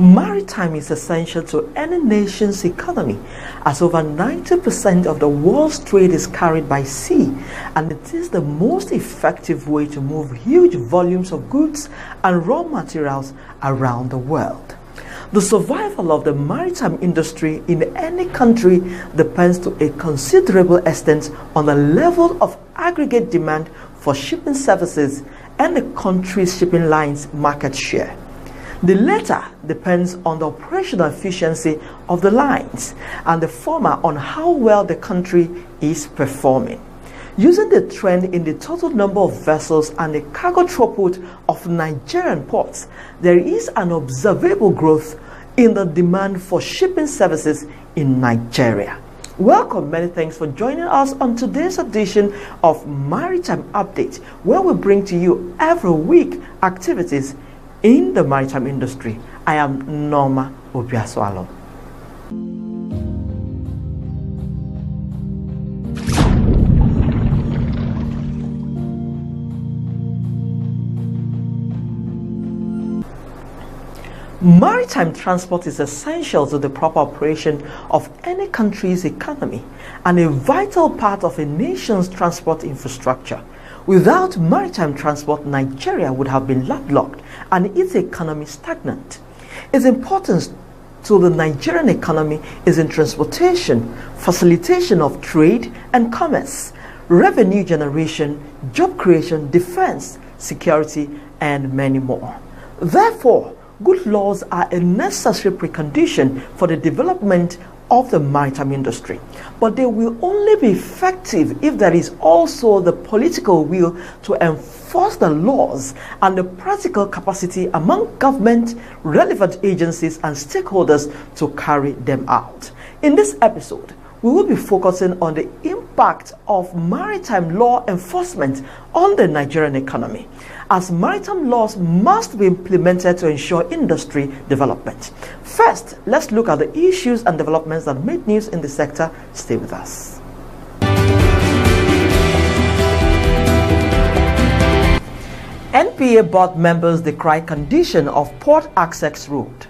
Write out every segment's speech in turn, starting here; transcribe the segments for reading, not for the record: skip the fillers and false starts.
Maritime is essential to any nation's economy, as over 90% of the world's trade is carried by sea, and it is the most effective way to move huge volumes of goods and raw materials around the world. The survival of the maritime industry in any country depends to a considerable extent on the level of aggregate demand for shipping services and the country's shipping lines' market share. The latter depends on the operational efficiency of the lines, and the former on how well the country is performing. Using the trend in the total number of vessels and the cargo throughput of Nigerian ports, there is an observable growth in the demand for shipping services in Nigeria. Welcome, many thanks for joining us on today's edition of Maritime Update, where we bring to you every week activities in the maritime industry. I am Norma Obiaswalo. Maritime transport is essential to the proper operation of any country's economy and a vital part of a nation's transport infrastructure. Without maritime transport, Nigeria would have been landlocked and its economy stagnant. Its importance to the Nigerian economy is in transportation, facilitation of trade and commerce, revenue generation, job creation, defense, security, and many more. Therefore, good laws are a necessary precondition for the development of the maritime industry, but they will only be effective if there is also the political will to enforce the laws and the practical capacity among government, relevant agencies, and stakeholders to carry them out. In this episode, we will be focusing on the impact of maritime law enforcement on the Nigerian economy, as maritime laws must be implemented to ensure industry development. First, let's look at the issues and developments that made news in the sector. Stay with us. NPA board members decry condition of port access road.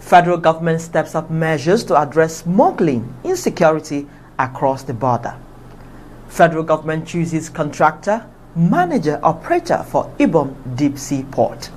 Federal government steps up measures to address smuggling, insecurity across the border. Federal government chooses contractor, manager, operator for Ibom Deep Sea Port.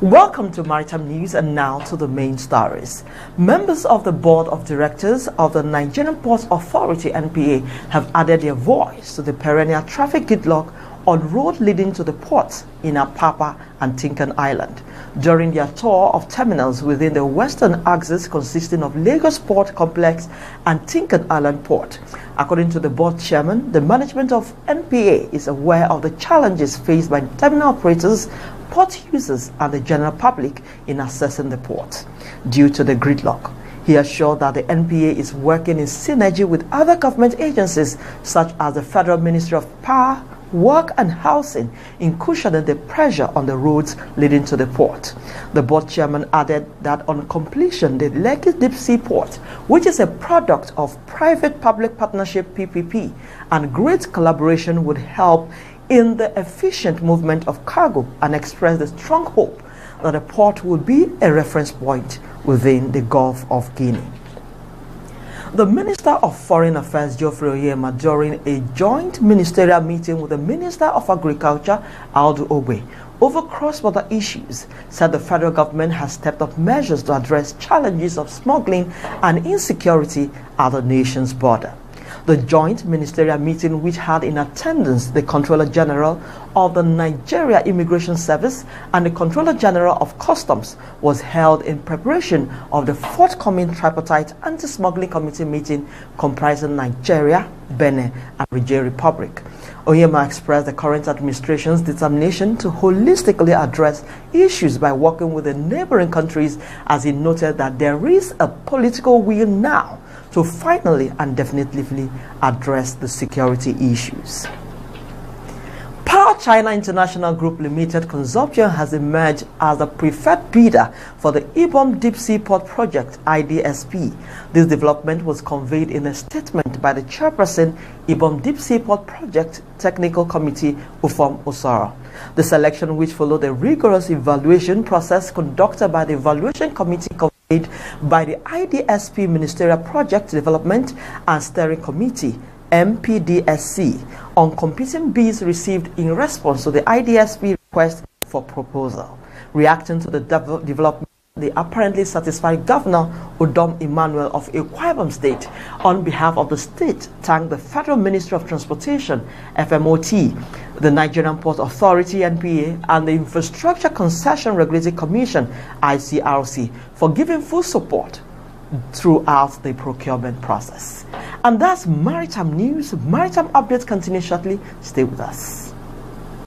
Welcome to Maritime News, and now to the main stories. Members of the Board of Directors of the Nigerian Ports Authority (NPA) have added their voice to the perennial traffic gridlock on road leading to the ports in Apapa and Tinkan Island during their tour of terminals within the western axis consisting of Lagos Port Complex and Tinkan Island Port. According to the board chairman, the management of NPA is aware of the challenges faced by terminal operators, port users, and the general public in accessing the port due to the gridlock. He assured that the NPA is working in synergy with other government agencies such as the Federal Ministry of Power, Work and Housing in cushioning the pressure on the roads leading to the port. The board chairman added that on completion, the Lekki Deep Sea Port, which is a product of private-public partnership (PPP) and great collaboration, would help in the efficient movement of cargo, and expressed the strong hope that the port will be a reference point within the Gulf of Guinea. The Minister of Foreign Affairs, Geoffrey Oyema, during a joint ministerial meeting with the Minister of Agriculture, Aldo Ogbe, over cross-border issues, said the federal government has stepped up measures to address challenges of smuggling and insecurity at the nation's border. The joint ministerial meeting, which had in attendance the Controller General of the Nigeria Immigration Service and the Controller General of Customs, was held in preparation of the forthcoming tripartite anti-smuggling committee meeting comprising Nigeria, Benin, and Niger Republic. Oyema expressed the current administration's determination to holistically address issues by working with the neighboring countries, as he noted that there is a political will now to finally and definitively address the security issues. Power South China International Group Limited Consortium has emerged as the preferred bidder for the Ibom Deep Sea Port Project, IDSP. This development was conveyed in a statement by the chairperson, Ibom Deep Sea Port Project Technical Committee, Ufom Osara. The selection, which followed a rigorous evaluation process conducted by the Evaluation Committee convened by the IDSP Ministerial Project Development and Steering Committee, MPDSC, on competing bids received in response to the IDSP request for proposal. Reacting to the development, the apparently satisfied Governor Udom Emmanuel of Akwa Ibom State, on behalf of the state, thanked the Federal Ministry of Transportation, FMOT, the Nigerian Port Authority, NPA, and the Infrastructure Concession Regulatory Commission, ICRC, for giving full support throughout the procurement process. And that's Maritime News. Maritime updates continue shortly. Stay with us.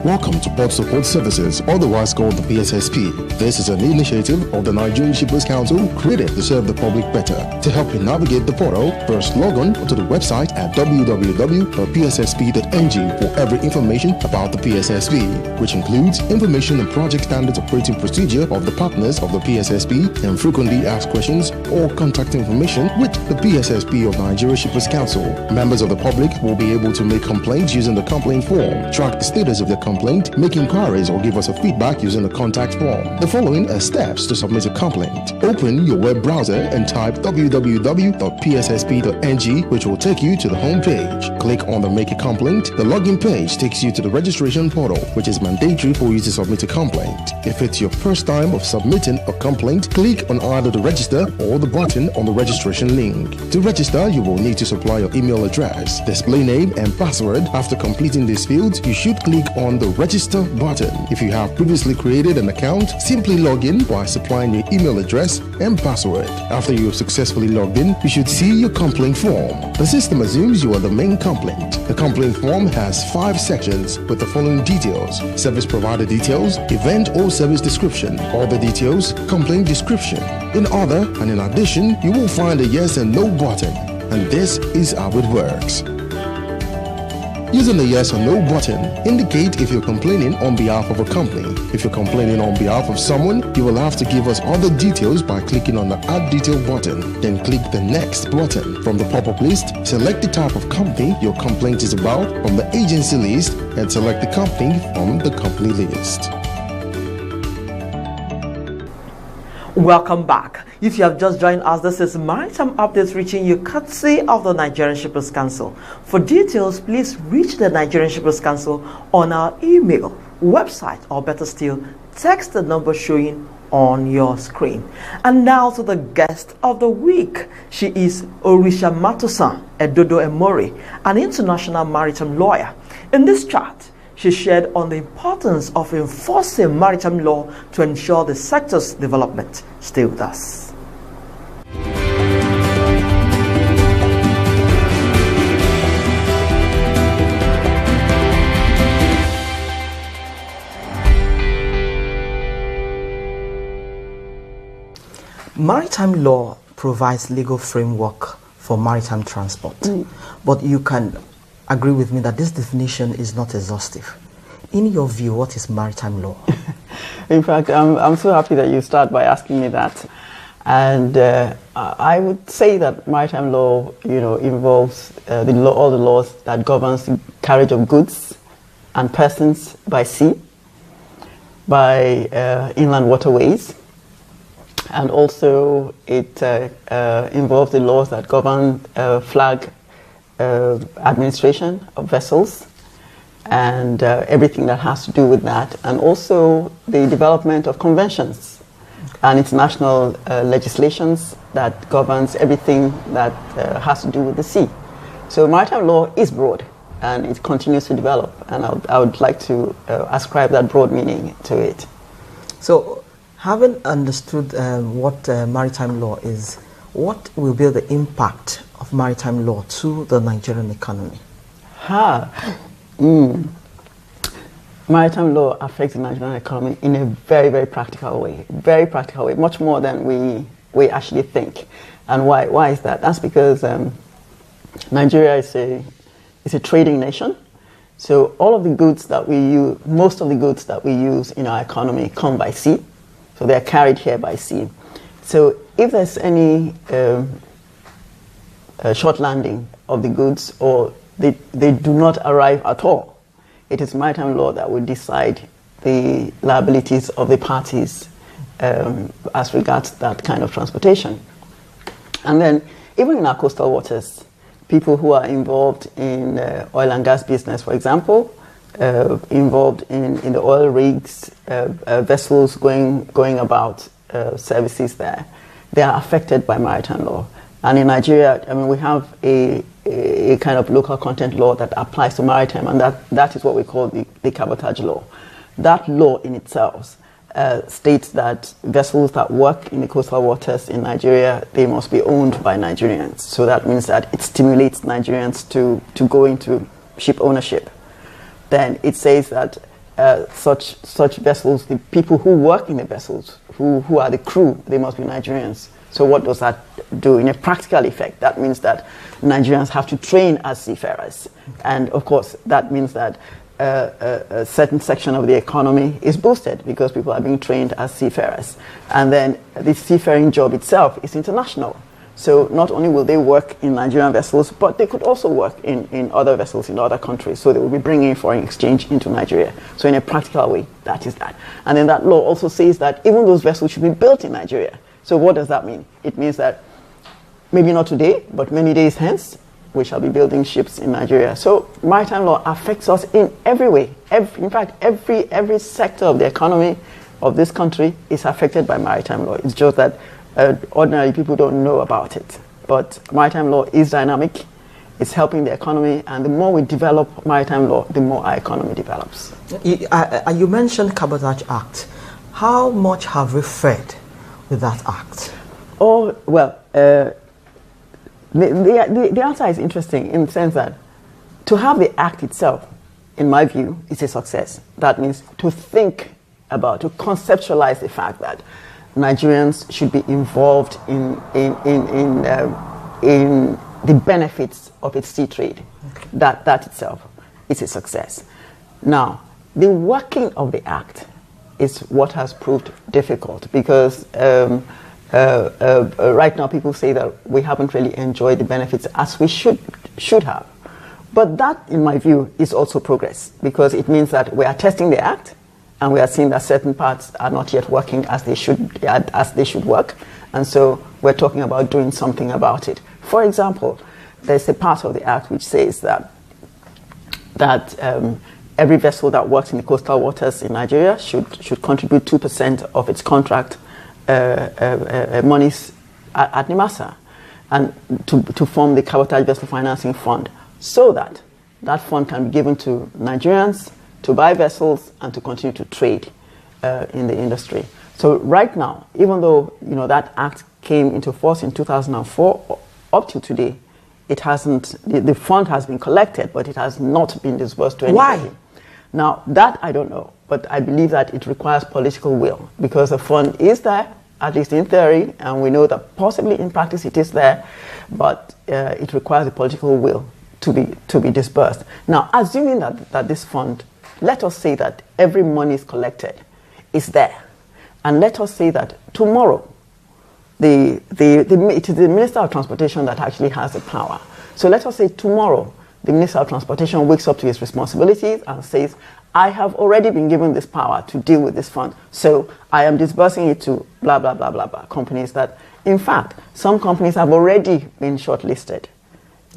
Welcome to Port Support Services, otherwise called the PSSP. This is an initiative of the Nigerian Shippers Council created to serve the public better. To help you navigate the portal, first log on to the website at www.pssp.ng for every information about the PSSP, which includes information on project standards, operating procedure of the partners of the PSSP, and frequently asked questions or contact information with the PSSP of Nigeria Shippers Council. Members of the public will be able to make complaints using the complaint form, track the status of the complaint, make inquiries, or give us a feedback using the contact form. The following are steps to submit a complaint. Open your web browser and type www.pssp.ng, which will take you to the home page. Click on the Make a Complaint. The login page takes you to the registration portal, which is mandatory for you to submit a complaint. If it's your first time of submitting a complaint, click on either the register or the button on the registration link. To register, you will need to supply your email address, display name, and password. After completing these fields, you should click on the register button. If you have previously created an account, simply log in by supplying your email address and password. After you have successfully logged in, you should see your complaint form. The system assumes you are the main complaint. The complaint form has 5 sections with the following details: service provider details, event or service description, other details, complaint description. In other and in addition, you will find a yes and no button, and this is how it works. Using the yes or no button, indicate if you're complaining on behalf of a company. If you're complaining on behalf of someone, you will have to give us other details by clicking on the Add Detail button. Then click the Next button. From the pop-up list, select the type of company your complaint is about from the agency list and select the company from the company list. Welcome back. If you have just joined us, this is Maritime Updates reaching you courtesy of the Nigerian Shippers Council. For details, please reach the Nigerian Shippers Council on our email, website, or better still, text the number showing on your screen. And now to the guest of the week. She is Orisha Matosan Edodo Emori, an international maritime lawyer. In this chat, she shared on the importance of enforcing maritime law to ensure the sector's development. Stay with us. Maritime law provides legal framework for maritime transport, but you can agree with me that this definition is not exhaustive. In your view, what is maritime law? In fact, I'm so happy that you start by asking me that. And I would say that maritime law, involves all the laws that governs the carriage of goods and persons by sea, by inland waterways, and also it involves the laws that govern flag administration of vessels and everything that has to do with that, and also the development of conventions and international legislations that governs everything that has to do with the sea. So maritime law is broad and it continues to develop, and I would like to ascribe that broad meaning to it. So having understood what maritime law is, what will be the impact of maritime law to the Nigerian economy? Maritime law affects the Nigerian economy in a very, very practical way, much more than we actually think. And why is that? That's because Nigeria is a trading nation. So all of the goods that we use, most of the goods that we use in our economy come by sea. So they're carried here by sea. So if there's any short landing of the goods, or they do not arrive at all, it is maritime law that will decide the liabilities of the parties as regards that kind of transportation. And then even in our coastal waters, people who are involved in oil and gas business, for example, involved in the oil rigs, vessels going about services there, they are affected by maritime law. And in Nigeria, I mean, we have a kind of local content law that applies to maritime, and that is what we call the cabotage law. That law in itself states that vessels that work in the coastal waters in Nigeria, they must be owned by Nigerians. So that means that it stimulates Nigerians to go into ship ownership. Then it says that such vessels, the people who work in the vessels, who are the crew, they must be Nigerians. So what does that do? In a practical effect, that means that Nigerians have to train as seafarers. And of course, that means that a certain section of the economy is boosted because people are being trained as seafarers. And then the seafaring job itself is international. So not only will they work in Nigerian vessels, but they could also work in other vessels in other countries. So they will be bringing foreign exchange into Nigeria. So in a practical way, that is that. And then that law also says that even those vessels should be built in Nigeria. So what does that mean? It means that maybe not today, but many days hence, we shall be building ships in Nigeria. So maritime law affects us in every way. In fact, every sector of the economy of this country is affected by maritime law. It's just that ordinary people don't know about it. But maritime law is dynamic. It's helping the economy, and the more we develop maritime law, the more our economy develops. You mentioned Cabotage Act. How much have we fared with that act? Oh, well, the answer is interesting in the sense that to have the act itself, in my view, is a success. That means to think about, to conceptualize the fact that Nigerians should be involved in the benefits of its sea trade. Okay. That itself is a success. Now, the working of the act is what has proved difficult because right now people say that we haven't really enjoyed the benefits as we should have. But that, in my view, is also progress because it means that we are testing the act and we are seeing that certain parts are not yet working as they should work. And so we're talking about doing something about it. For example, there's a part of the act which says that every vessel that works in the coastal waters in Nigeria should contribute 2% of its contract monies at NIMASA and to form the Cabotage Vessel Financing Fund, so that that fund can be given to Nigerians to buy vessels and to continue to trade in the industry. So right now, even though that act came into force in 2004, up to today, it hasn't. The fund has been collected, but it has not been disbursed to anybody. Why? Now that I don't know, but I believe that it requires political will because the fund is there, at least in theory, and we know that possibly in practice it is there, but it requires a political will to be disbursed. Now, assuming that this fund, let us say that every money is collected, is there, and let us say that tomorrow, it is the Minister of Transportation that actually has the power. So let us say tomorrow, the Minister of Transportation wakes up to his responsibilities and says, I have already been given this power to deal with this fund, so I am disbursing it to blah, blah, blah, blah, blah, companies that, in fact, some companies have already been shortlisted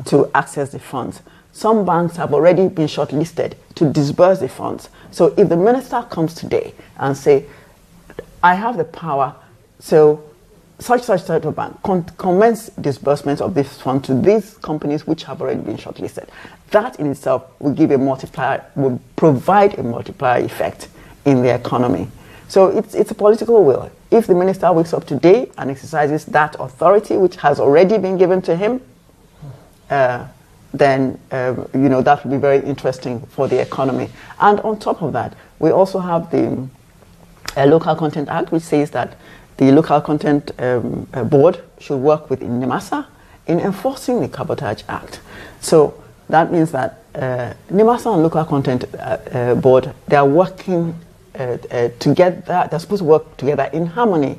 to access the funds. Some banks have already been shortlisted to disburse the funds. So if the minister comes today and say, I have the power, so such type of bank commence disbursements of this fund to these companies which have already been shortlisted. That in itself will give a multiplier, will provide a multiplier effect in the economy. So it's a political will. If the minister wakes up today and exercises that authority which has already been given to him, then that will be very interesting for the economy. And on top of that, we also have the Local Content Act, which says that the Local Content Board should work with NIMASA in enforcing the Cabotage Act. So that means that NIMASA and Local Content Board, they are working together. They're supposed to work together in harmony,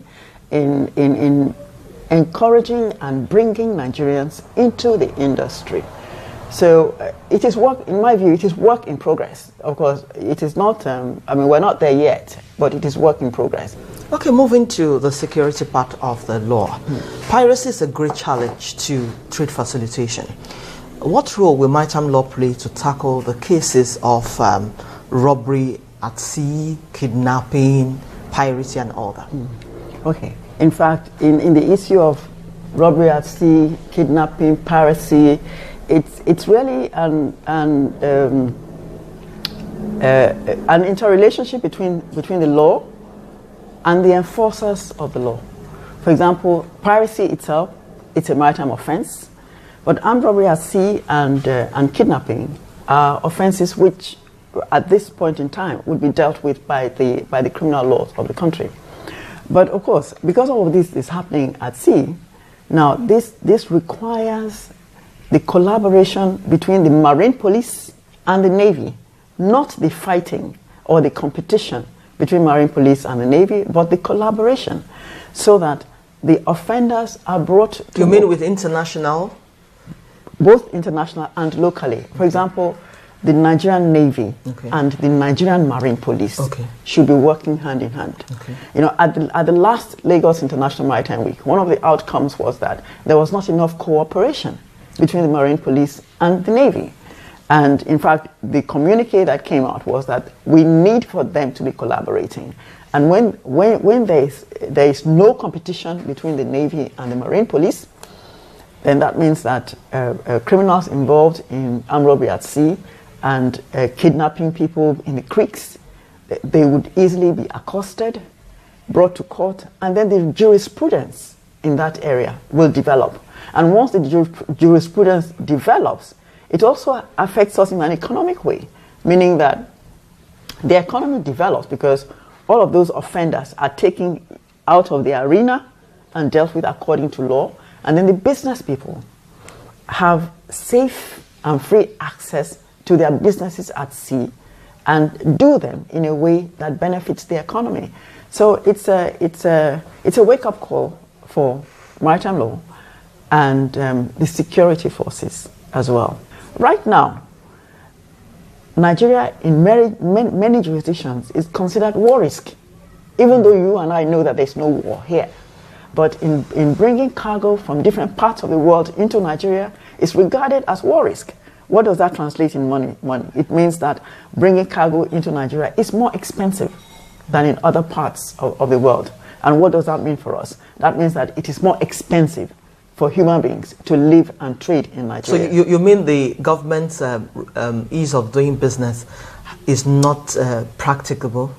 in encouraging and bringing Nigerians into the industry. So it is work, in my view, it is work in progress. Of course, it is not, we're not there yet, but it is work in progress. Okay, moving to the security part of the law. Piracy is a great challenge to trade facilitation. What role will maritime law play to tackle the cases of robbery at sea, kidnapping, piracy, and all that? Okay. In fact, in the issue of robbery at sea, kidnapping, piracy, it's really an interrelationship between the law and the enforcers of the law. For example, piracy itself, it's a maritime offense, but armed robbery at sea and kidnapping are offenses which, at this point in time, would be dealt with by the criminal laws of the country. But of course, because all of this is happening at sea, now this requires the collaboration between the Marine Police and the Navy, not the fighting or the competition between Marine Police and the Navy, but the collaboration, so that the offenders are brought to... You mean with international? Both international and locally. For example, the Nigerian Navy and the Nigerian Marine Police should be working hand in hand. You know, at the last Lagos International Maritime Week, one of the outcomes was that there was not enough cooperation between the Marine Police and the Navy. And in fact, the communique that came out was that we need for them to be collaborating. And when there is no competition between the Navy and the Marine Police, then that means that criminals involved in armed robbery at sea and kidnapping people in the creeks, they would easily be accosted, brought to court, and then the jurisprudence in that area will develop. And once the jurisprudence develops, it also affects us in an economic way, meaning that the economy develops because all of those offenders are taken out of the arena and dealt with according to law, and then the business people have safe and free access to their businesses at sea and do them in a way that benefits the economy. So it's a wake-up call for maritime law and the security forces as well. Right now, Nigeria in many jurisdictions is considered war risk, even though you and I know that there's no war here. But in bringing cargo from different parts of the world into Nigeria, it's regarded as war risk. What does that translate in money? It means that bringing cargo into Nigeria is more expensive than in other parts of the world. And what does that mean for us? That means that it is more expensive for human beings to live and trade in Nigeria. So you mean the government's ease of doing business is not practicable?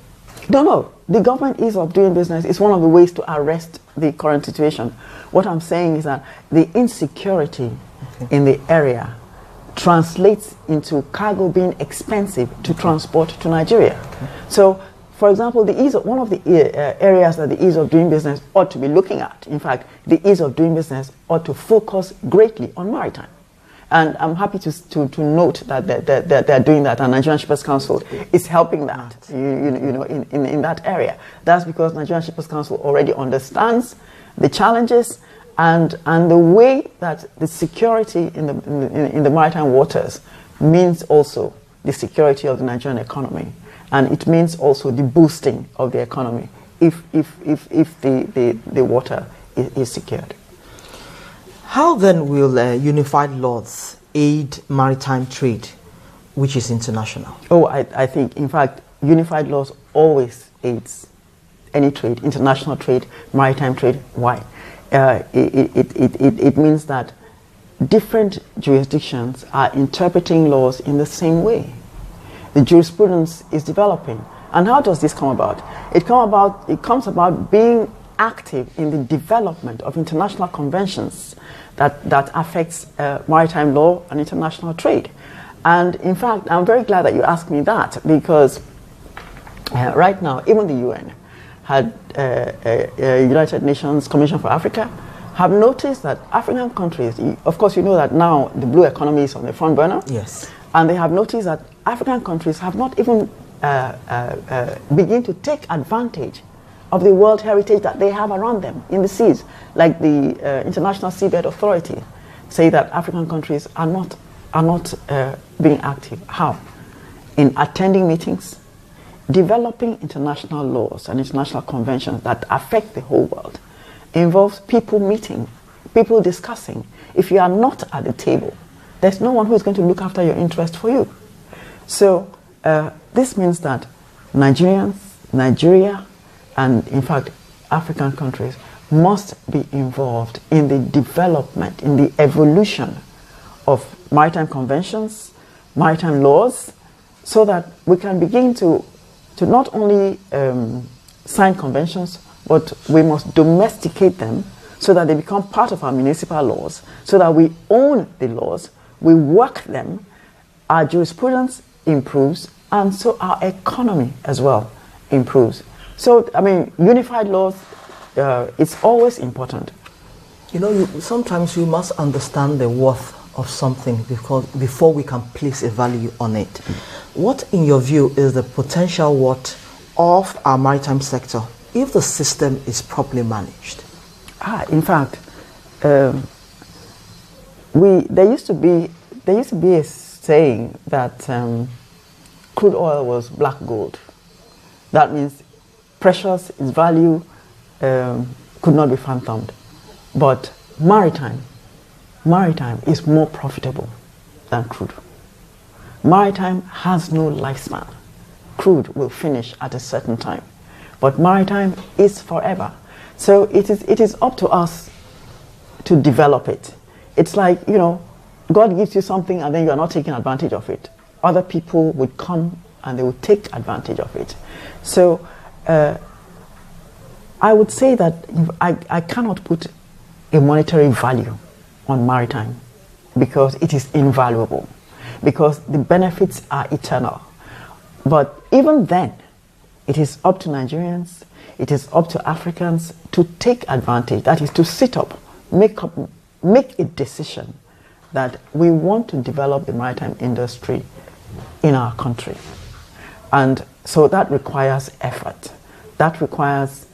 No. The government ease of doing business is one of the ways to arrest the current situation. What I'm saying is that the insecurity in the area translates into cargo being expensive to transport to Nigeria. So, for example, one of the areas that the ease of doing business ought to be looking at, in fact, the ease of doing business ought to focus greatly on maritime. And I'm happy to note that they're doing that, and Nigerian Shippers Council is helping that, in that area. That's because Nigerian Shippers Council already understands the challenges and the way that the security in the maritime waters means also the security of the Nigerian economy, and it means also the boosting of the economy if the water is secured. How then will unified laws aid maritime trade, which is international? I think, in fact, unified laws always aids any trade, international trade, maritime trade. Why? It means that different jurisdictions are interpreting laws in the same way. The jurisprudence is developing. And how does this come about? It comes about being active in the development of international conventions that affects maritime law and international trade. And in fact, I'm very glad that you asked me that, because right now, even the UN had United Nations Commission for Africa have noticed that African countries, of course you know that now the blue economy is on the front burner. Yes. And they have noticed that African countries have not even begin to take advantage of the world heritage that they have around them in the seas, like the International Seabed Authority say that African countries are not being active. How? In attending meetings, developing international laws and international conventions that affect the whole world. It involves people meeting, people discussing. If you are not at the table, there's no one who is going to look after your interest for you. So this means that Nigerians, Nigeria, and in fact African countries must be involved in the development, in the evolution of maritime conventions, maritime laws, so that we can begin to not only sign conventions, but we must domesticate them so that they become part of our municipal laws, so that we own the laws, we work them, our jurisprudence improves, and so our economy as well improves. So, I mean, unified laws, it's always important. You know, sometimes we must understand the worth of something before we can place a value on it. What, in your view, is the potential worth of our maritime sector if the system is properly managed? In fact, there used to be a saying that crude oil was black gold. That means precious, its value could not be fathomed. But maritime is more profitable than crude. Maritime has no lifespan. Crude will finish at a certain time, but maritime is forever. So it is up to us to develop it. It's like, you know, God gives you something and then you are not taking advantage of it. Other people would come and they would take advantage of it. So I would say that I cannot put a monetary value on maritime because it is invaluable, because the benefits are eternal. But even then, it is up to Nigerians, it is up to Africans to take advantage, that is to sit up, make a decision that we want to develop the maritime industry in our country. And so that requires effort. That requires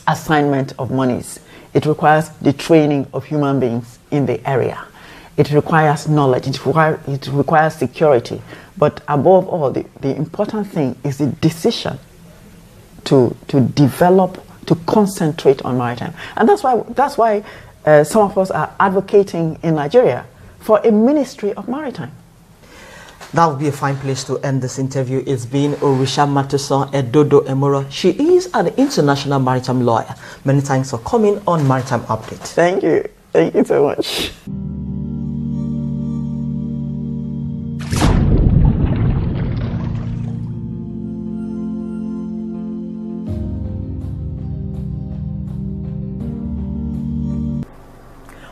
assignment of monies. It requires the training of human beings in the area. It requires knowledge. It requires security. But above all, the important thing is the decision to develop, to concentrate on maritime. And that's why some of us are advocating in Nigeria for a ministry of maritime. That would be a fine place to end this interview. It's been Orisha Matuson Edodo Emora. She is an international maritime lawyer. Many thanks for coming on Maritime Update. Thank you. Thank you so much.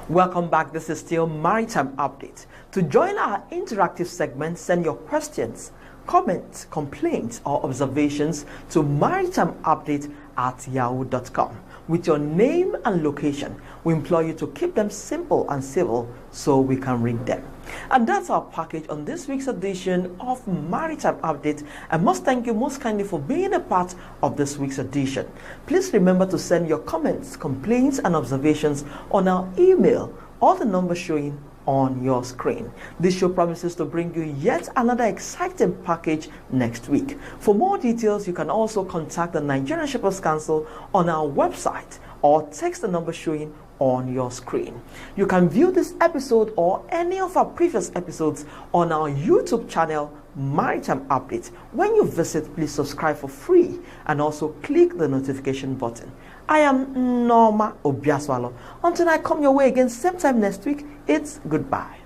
Welcome back. This is still Maritime Update. To join our interactive segment, send your questions, comments, complaints, or observations to maritimeupdate@yahoo.com with your name and location. We implore you to keep them simple and civil so we can read them. And that's our package on this week's edition of Maritime Update. I must thank you most kindly for being a part of this week's edition. Please remember to send your comments, complaints, and observations on our email or the number showing on your screen. This show promises to bring you yet another exciting package next week. For more details, you can also contact the Nigerian Shippers Council on our website or text the number showing on your screen. You can view this episode or any of our previous episodes on our YouTube channel, Maritime Update. When you visit, please subscribe for free and also click the notification button. I am Norma Obiaswalo. Until I come your way again same time next week, it's goodbye.